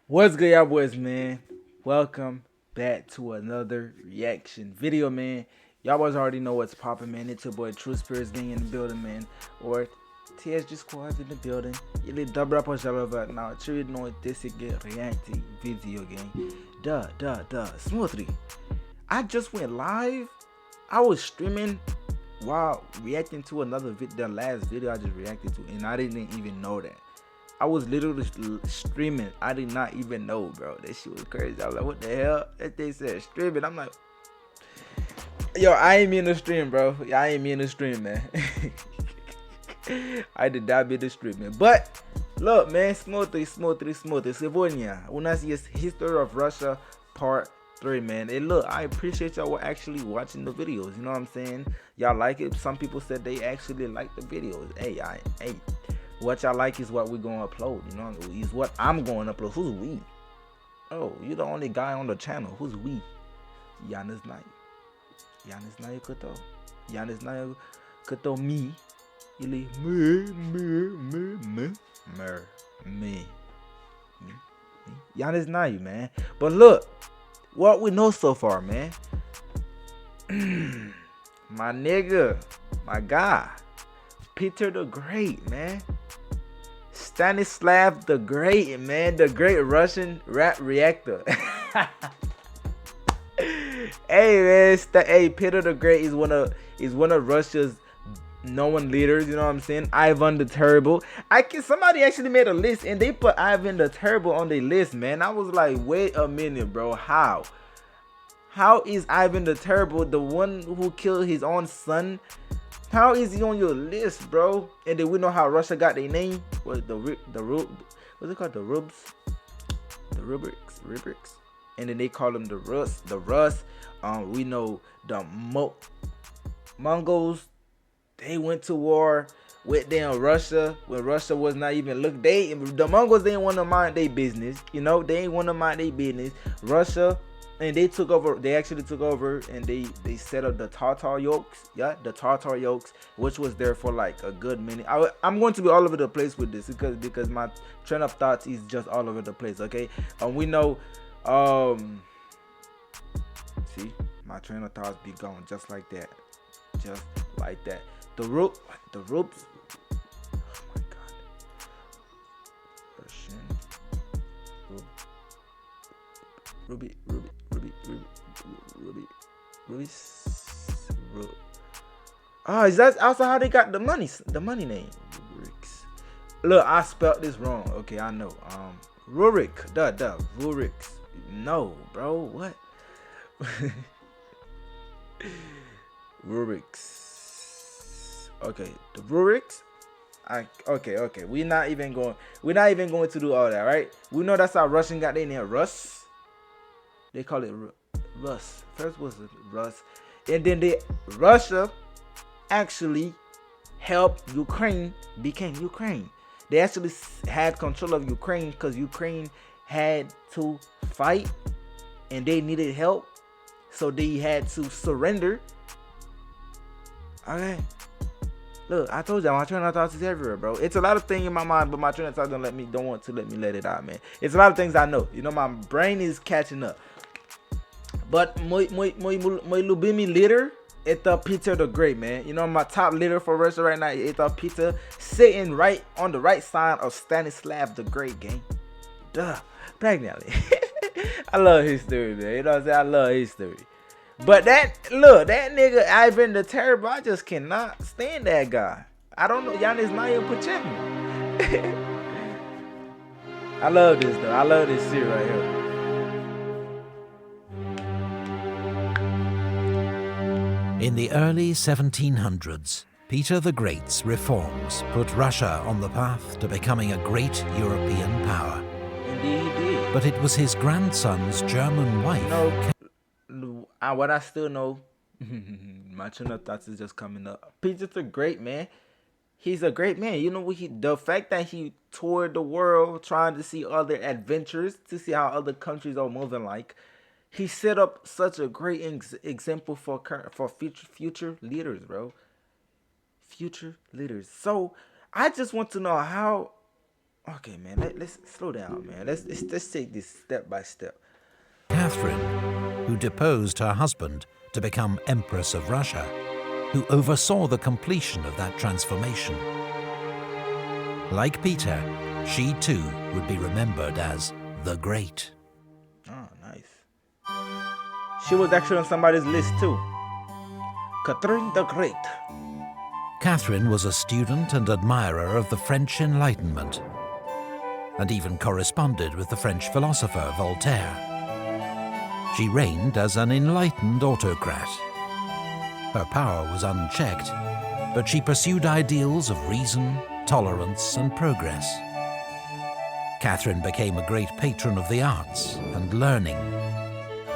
What's good, y'all boys, man? Welcome back to another reaction video, man. Y'all boys already know what's popping, man. It's your boy True Spirits Gang in the building, man. Or TSG Squad in the building. Ele dobra pra java now. True no this get reacting video game. Duh. Smoothly. I just went live. I was streaming while reacting to another the last video I just reacted to, and I didn't even know that. I was literally streaming. I did not even know, bro. That shit was crazy. I was like, what the hell? That they said streaming. I'm like, yo, I ain't mean to stream, bro. I ain't mean to stream, man. I did not mean to stream, man. But look, man, smoothly. Сегодня у нас есть History of Russia Part 3, man. And look, I appreciate y'all actually watching the videos. You know what I'm saying? Y'all like it. Some people said they actually like the videos. Hey. What y'all like is what we're gonna upload, you know, is what I'm gonna upload. Who's we? Oh, you're the only guy on the channel. Who's we? Giannis Nayo. Giannis Nayo Kuto. Giannis Nayo Kuto me. Ili me. Giannis Nayo, man. But look, what we know so far, man. My nigga, my guy, Peter the Great, man. Stanislav the Great, man, the great Russian rap reactor. Hey, man, Peter the Great is one of Russia's known leaders. You know what I'm saying? Ivan the Terrible. Somebody actually made a list and they put Ivan the Terrible on the list, man. I was like, wait a minute, bro. How? How is Ivan the Terrible the one who killed his own son? How is he on your list, bro? And then we know how Russia got their name. What's it called? The rubrics. And then they call them the Rus. We know the Mongols. They went to war with them Russia when Russia was not even the Mongols didn't want to mind their business. You know, they ain't want to mind their business. Russia. And they took over. They actually took over, and they set up the Tartar yokes. Yeah, the Tartar yokes, which was there for like a good minute. I'm going to be all over the place with this because my train of thoughts is just all over the place. Okay, we know. See, my train of thoughts be going just like that, just like that. The ropes. Oh my God. Russian. Ruby. Oh, is that also how they got the money? The money name. Rurix. Look, I spelled this wrong. Okay, I know. Rurik. Rurix. No, bro. What? Rurix. Okay, the Rurix. Okay. We're not even going to do all that, right? We know that's how Russian got their name. Rus. They call it Rus. First was Rus, and then Russia actually helped Ukraine became Ukraine. They actually had control of Ukraine because Ukraine had to fight and they needed help, so they had to surrender. Okay. Look, I told y'all my train of thoughts is everywhere, bro. It's a lot of things in my mind, but my train of thoughts don't want to let me let it out, man. It's a lot of things I know. You know, my brain is catching up. But my lubimi leader, it's Peter the Great, man. You know, my top leader for Russia right now, it's Peter, sitting right on the right side of Stanislav the Great, gang. Duh, pregnantly. I love history, man. You know what I'm saying? I love history. But that nigga Ivan the Terrible, I just cannot stand that guy. I don't know, Giannis Nayo Pachemi. I love this though. I love this shit right here. In the early 1700s, Peter the Great's reforms put Russia on the path to becoming a great European power. Indeed he did. But it was his grandson's German wife. What I still know, my train of thoughts is just coming up. Peter the Great, man. He's a great man. You know, the fact that he toured the world trying to see other adventures, to see how other countries are moving like. He set up such a great example for future leaders, bro. Future leaders. So I just want to know how Okay, man. Let's slow down, man. Let's take this step by step. Catherine, who deposed her husband to become Empress of Russia, who oversaw the completion of that transformation. Like Peter, she too would be remembered as the Great. Oh, nice. She was actually on somebody's list too. Catherine the Great. Catherine was a student and admirer of the French Enlightenment, and even corresponded with the French philosopher Voltaire. She reigned as an enlightened autocrat. Her power was unchecked, but she pursued ideals of reason, tolerance, and progress. Catherine became a great patron of the arts and learning.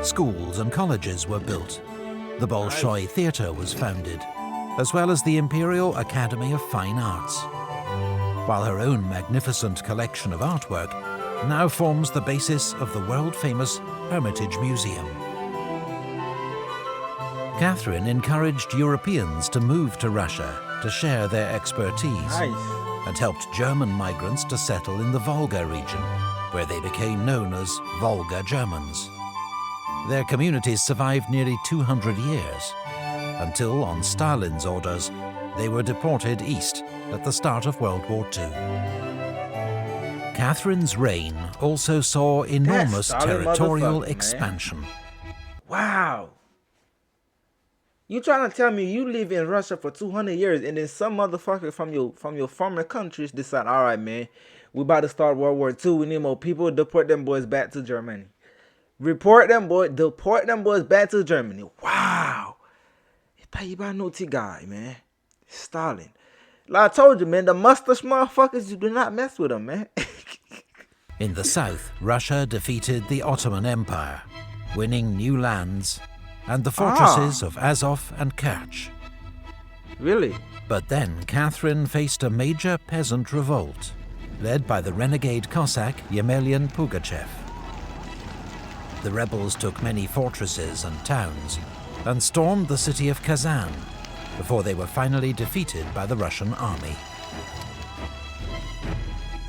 Schools and colleges were built. The Bolshoi Theatre was founded, as well as the Imperial Academy of Fine Arts, while her own magnificent collection of artwork now forms the basis of the world-famous Hermitage Museum. Catherine encouraged Europeans to move to Russia to share their expertise, and helped German migrants to settle in the Volga region, where they became known as Volga Germans. Their communities survived nearly 200 years, until, on Stalin's orders, they were deported east at the start of World War II. Catherine's reign also saw enormous territorial expansion. Wow. You trying to tell me you live in Russia for 200 years and then some motherfucker from your former countries decide, all right, man, we about to start World War II. We need more people. Deport them boys back to Germany. Deport them boys back to Germany. Wow. You by no guy, man. Stalin. Like I told you, man, the mustache motherfuckers, you do not mess with them, man. In the south, Russia defeated the Ottoman Empire, winning new lands and the fortresses of Azov and Kerch. Really? But then Catherine faced a major peasant revolt, led by the renegade Cossack Yemelyan Pugachev. The rebels took many fortresses and towns and stormed the city of Kazan before they were finally defeated by the Russian army.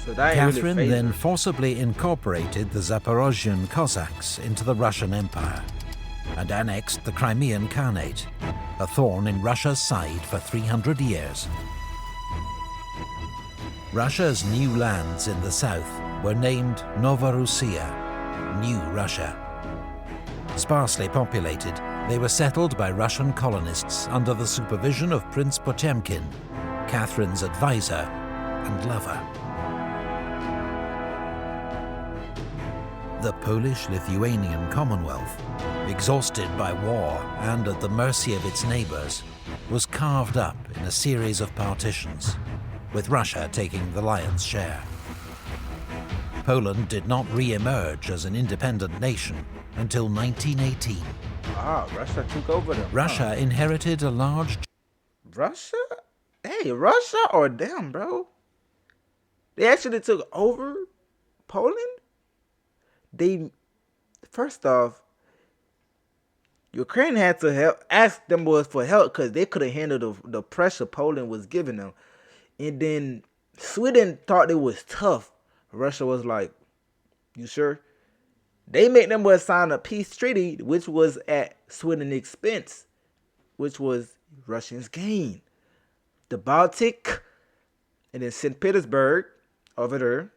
So Catherine then forcibly incorporated the Zaporozhian Cossacks into the Russian Empire and annexed the Crimean Khanate, a thorn in Russia's side for 300 years. Russia's new lands in the south were named Novorussia, New Russia. Sparsely populated, they were settled by Russian colonists under the supervision of Prince Potemkin, Catherine's advisor and lover. The Polish-Lithuanian Commonwealth, exhausted by war and at the mercy of its neighbors, was carved up in a series of partitions, with Russia taking the lion's share. Poland did not re-emerge as an independent nation until 1918. Russia took over them. Russia inherited a large... Russia? Hey, Russia or them, bro? They actually took over Poland? First off, Ukraine had to ask them boys for help because they couldn't handle the pressure Poland was giving them. And then Sweden thought it was tough. Russia was like, you sure? They made them boys sign a peace treaty, which was at Sweden's expense, which was Russians' gain. The Baltic, and then St. Petersburg, over there.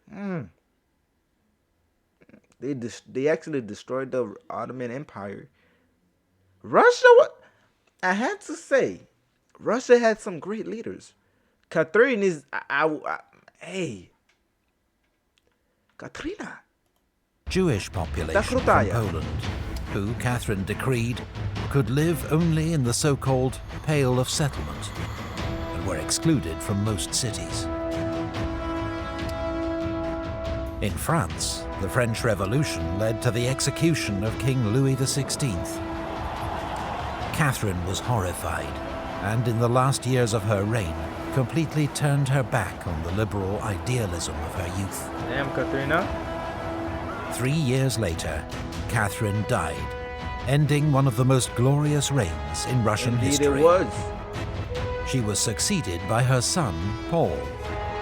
They actually destroyed the Ottoman Empire. Russia, I have to say, Russia had some great leaders. Catherine is, Katrina. Jewish population from Poland, who Catherine decreed could live only in the so-called Pale of Settlement, and were excluded from most cities. In France, the French Revolution led to the execution of King Louis XVI. Catherine was horrified, and in the last years of her reign, completely turned her back on the liberal idealism of her youth. Damn, Katrina. 3 years later, Catherine died, ending one of the most glorious reigns in Russian history. It was. She was succeeded by her son, Paul,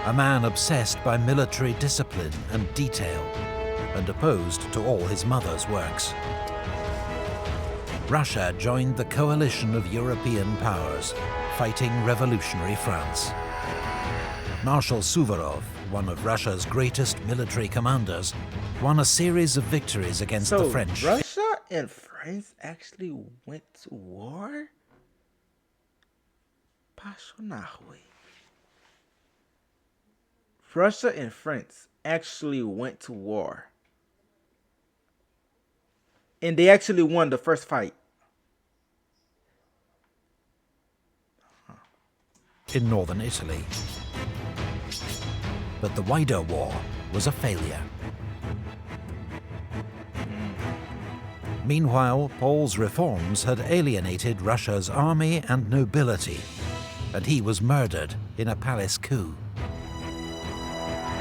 a man obsessed by military discipline and detail, and opposed to all his mother's works. Russia joined the coalition of European powers, fighting revolutionary France. Marshal Suvorov, one of Russia's greatest military commanders, won a series of victories against the French. Russia and France actually went to war? Russia and France actually went to war. And they actually won the first fight. In northern Italy. But the wider war was a failure. Meanwhile, Paul's reforms had alienated Russia's army and nobility, and he was murdered in a palace coup.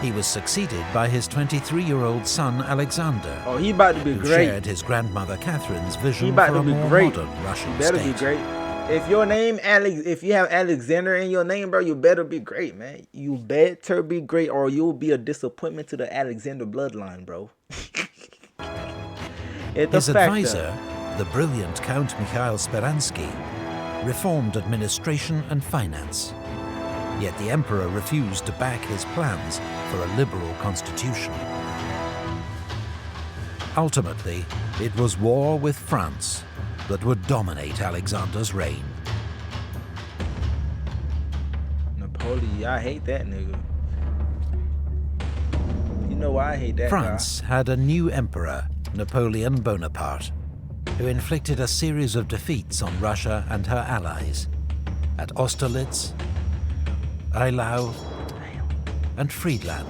He was succeeded by his 23-year-old son Alexander. Oh, he about to be who great. Shared his grandmother Catherine's vision He about for to a be more great. modern Russian He better state. be great. If your name if you have Alexander in your name, bro, you better be great, man. You better be great, or you'll be a disappointment to the Alexander bloodline, bro. His advisor, the brilliant Count Mikhail Speransky, reformed administration and finance. Yet the emperor refused to back his plans for a liberal constitution. Ultimately, it was war with France that would dominate Alexander's reign. Napoleon, I hate that nigga. You know why I hate that France had a new emperor, Napoleon Bonaparte, who inflicted a series of defeats on Russia and her allies at Austerlitz, Eylau, and Friedland.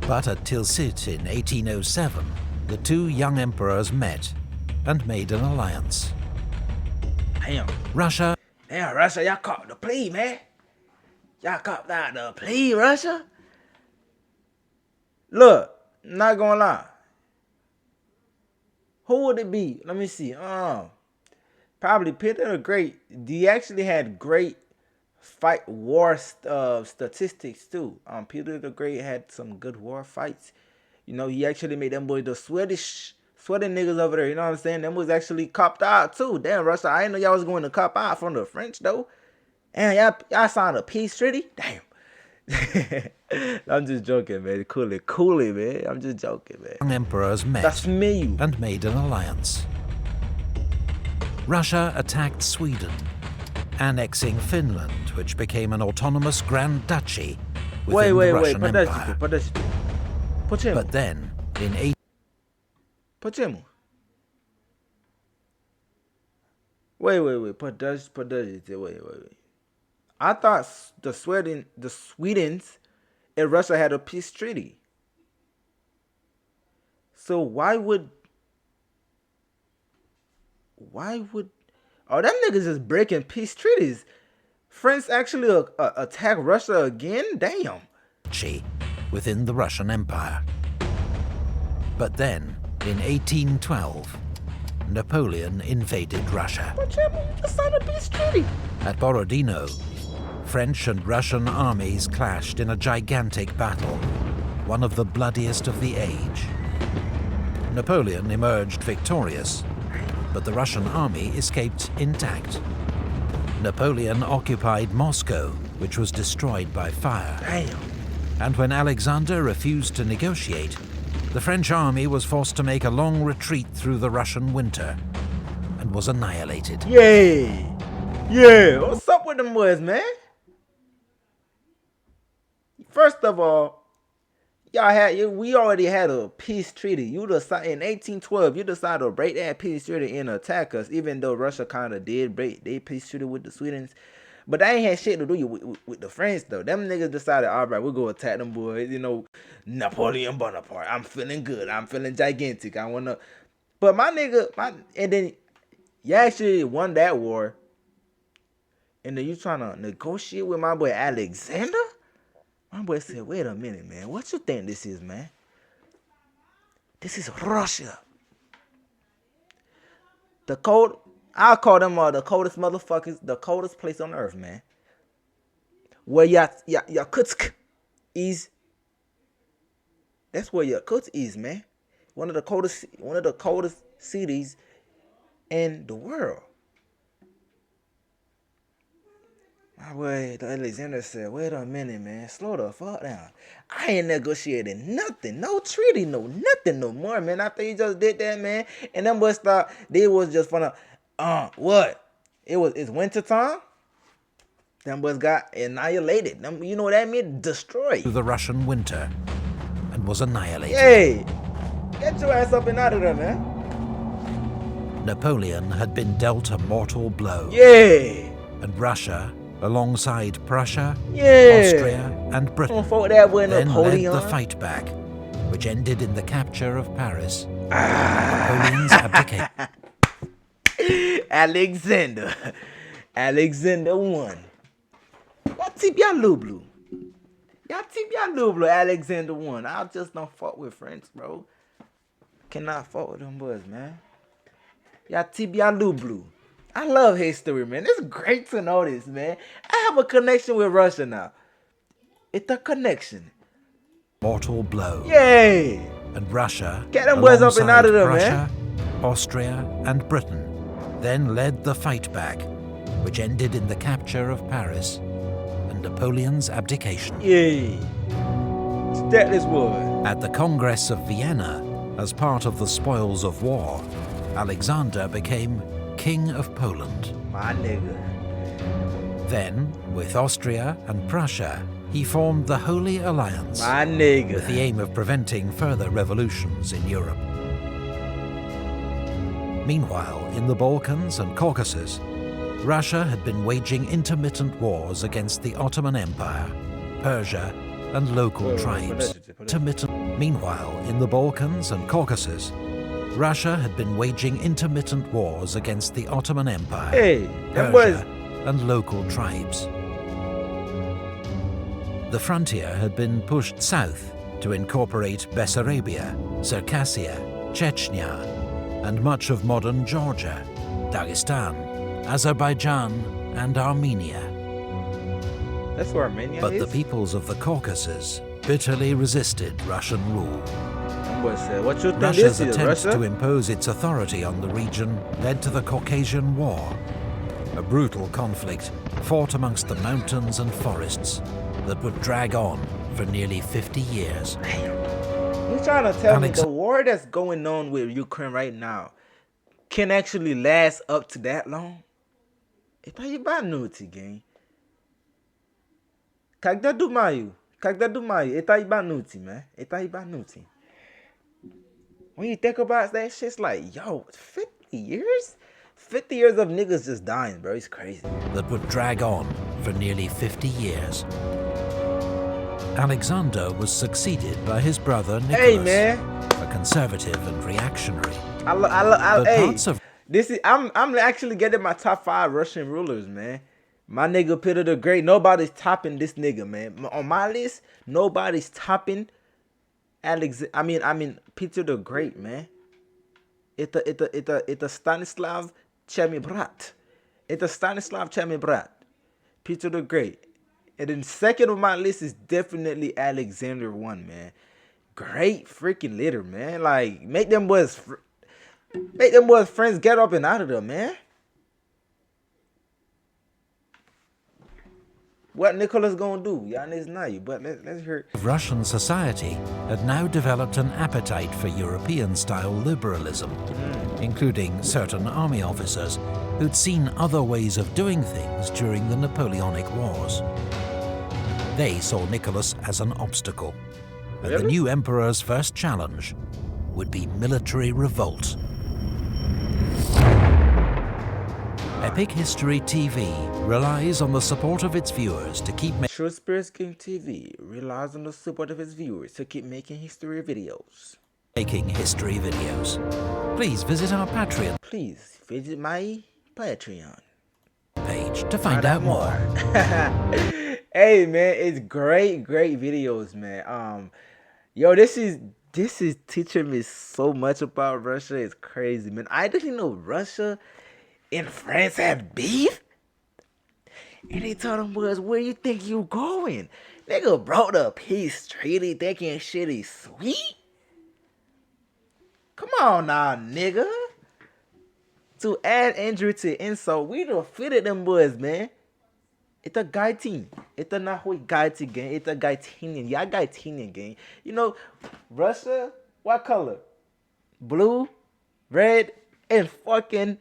But at Tilsit in 1807, the two young emperors met and made an alliance. Damn, Russia, y'all caught the plea, man. Y'all caught that the plea, Russia. Look, not gonna lie. Who would it be? Let me see. Probably Peter the Great. He actually had great war statistics too. Peter the Great had some good war fights. You know, he actually made them boys the sweating niggas over there. You know what I'm saying? Them was actually copped out too. Damn, Russia, I didn't know y'all was going to cop out from the French though. And y'all signed a peace treaty. Damn. I'm just joking, man. Cool it, man. I'm just joking, man. young emperors met That's me. and made an alliance. Russia attacked Sweden, annexing Finland, which became an autonomous Grand Duchy within the Russian Empire. But then, in Почему? Wait. I thought the Swedes and Russia had a peace treaty. So why would them niggas just breaking peace treaties? France actually attack Russia again? Damn. within the Russian Empire. But then, in 1812, Napoleon invaded Russia. At Borodino, French and Russian armies clashed in a gigantic battle, one of the bloodiest of the age. Napoleon emerged victorious, but the Russian army escaped intact. Napoleon occupied Moscow, which was destroyed by fire. Damn. And when Alexander refused to negotiate, the French army was forced to make a long retreat through the Russian winter and was annihilated. Yeah, what's up with them boys, man? First of all, we already had a peace treaty. In 1812, you decided to break that peace treaty and attack us, even though Russia kind of did break their peace treaty with the Swedes. But that ain't had shit to do with the French, though. Them niggas decided, all right, we'll go attack them boys. You know, Napoleon Bonaparte. I'm feeling good. I'm feeling gigantic. I want to... But my nigga... And then you actually won that war. And then you trying to negotiate with my boy Alexander? My boy said, wait a minute, man. What you think this is, man? This is Russia. I'll call them the coldest motherfuckers, the coldest place on earth, man. where Yakutsk is. That's where Yakutsk is, man. One of the coldest cities in the world. My boy Alexander said, wait a minute, man. Slow the fuck down. I ain't negotiating nothing. No treaty, no nothing no more, man. After he just did that, man. And them boys thought they was just finna, what? It's winter time? Them boys got annihilated. Them, you know what that mean? Destroyed. The Russian winter and was annihilated. Hey, get your ass up and out of there, man. Napoleon had been dealt a mortal blow. Yeah. And Russia, alongside Prussia, Yeah. Austria and Britain, then led the fight back, which ended in the capture of Paris. Napoleon's abdication. Alexander won. Y'all tip y'all Lublu. Alexander won. I just don't fuck with friends, bro. Cannot fuck with them boys, man. Y'all tip y'all Lublu. I love history, man. It's great to know this, man. I have a connection with Russia now. It's a connection. Mortal blow. Yay! And Russia, get them boys up and out of there, Prussia, man. Austria and Britain then led the fight back, which ended in the capture of Paris and Napoleon's abdication. Yay! Stat this boy. At the Congress of Vienna, as part of the spoils of war, Alexander became King of Poland. My nigga. Then, with Austria and Prussia, he formed the Holy Alliance. My nigga. With the aim of preventing further revolutions in Europe. Meanwhile, in the Balkans and Caucasus, Russia had been waging intermittent wars against the Ottoman Empire, Persia, and local tribes. Meanwhile, in the Balkans and Caucasus, Russia had been waging intermittent wars against the Ottoman Empire, Persia, and local tribes. The frontier had been pushed south to incorporate Bessarabia, Circassia, Chechnya, and much of modern Georgia, Dagestan, Azerbaijan, and Armenia. That's where Armenia is? But the peoples of the Caucasus bitterly resisted Russian rule. What you think Russia's attempts to impose its authority on the region led to the Caucasian War, a brutal conflict fought amongst the mountains and forests that would drag on for nearly 50 years. You're trying to tell me the war that's going on with Ukraine right now can actually last up to that long? It's how you buy nuti, gang. Когда думаю, это ебанути, man. Это ебанути. When you think about that shit, it's like, yo, 50 years? 50 years of niggas just dying, bro. It's crazy. That would drag on for nearly 50 years. Alexander was succeeded by his brother Nicholas, hey, man. A conservative and reactionary. I'm actually getting my top 5 Russian rulers, man. My nigga Peter the Great. Nobody's topping this nigga, man. On my list, nobody's topping Peter the Great, man. It's Stanislav Chemibrat. It's Stanislav Chemibrat. Peter the Great. And then second on my list is definitely Alexander I, man. Great freaking leader, man. Like, make them boys friends get up and out of there, man. What Nicholas gonna do? Y'all niggas know you, but let's hear it. Russian society had now developed an appetite for European-style liberalism, including certain army officers who'd seen other ways of doing things during the Napoleonic Wars. They saw Nicholas as an obstacle, and the new emperor's first challenge would be military revolt. Epic History TV relies on the support of its viewers to keep making Truth King TV relies on the support of its viewers to keep making history videos. Please visit our Patreon. Please visit my Patreon page to find out more. Hey man, it's great videos, man. Yo, this is teaching me so much about Russia. It's crazy, man. I didn't know Russia and France had beef. And they told them boys, where you think you going? Nigga brought a peace treaty thinking shit is sweet. Come on now, nigga. To add injury to insult, we defeated them boys, man. It's a guy team. It's a not guy team game. It's a guy team. Yeah, guy team game. You know, Russia, what color? Blue, red, and fucking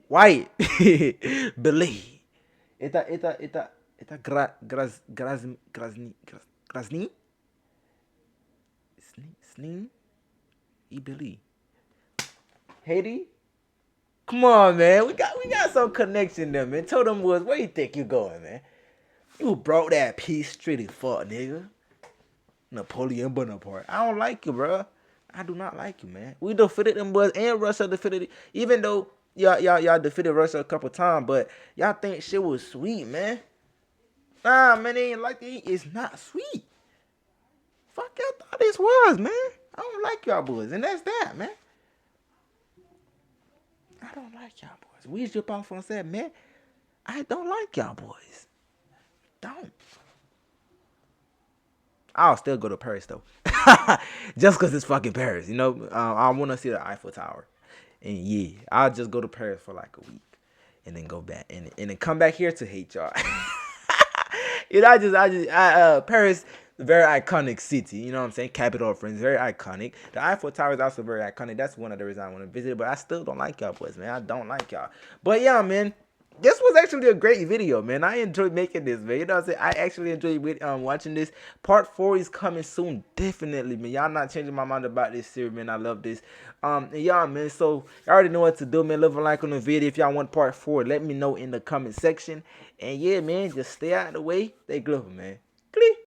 white. Believe. It's a Grasny. Sneem. Believe. Haiti. Come on, man. We got some connection there, man. Told them boys, where you think you going, man? You broke that peace treaty, fuck, nigga. Napoleon Bonaparte. I don't like you, bro. I do not like you, man. We defeated them boys, and Russia defeated it. Even though y'all defeated Russia a couple times, but y'all think shit was sweet, man. Nah, man, it ain't like it. It's not sweet. Fuck y'all thought this was, man. I don't like y'all boys, and that's that, man. I don't like y'all boys. We jump off on that, man. I don't like y'all boys. Don't. I'll still go to Paris though, just cause it's fucking Paris. You know, I want to see the Eiffel Tower, and yeah, I'll just go to Paris for like a week, and then go back, and then come back here to hate y'all. You know, Paris, very iconic city. You know what I'm saying? Capital of France, very iconic. The Eiffel Tower is also very iconic. That's one of the reasons I want to visit, but I still don't like y'all boys, man. I don't like y'all. But yeah, man. This was actually a great video, man. I enjoyed making this, man. You know what I'm saying? I actually enjoyed watching this. Part 4 is coming soon, definitely, man. Y'all not changing my mind about this series, man. I love this. And y'all, man, so y'all already know what to do, man. Leave a like on the video. If y'all want part 4, let me know in the comment section. And yeah, man, just stay out of the way. Stay global, man. Click.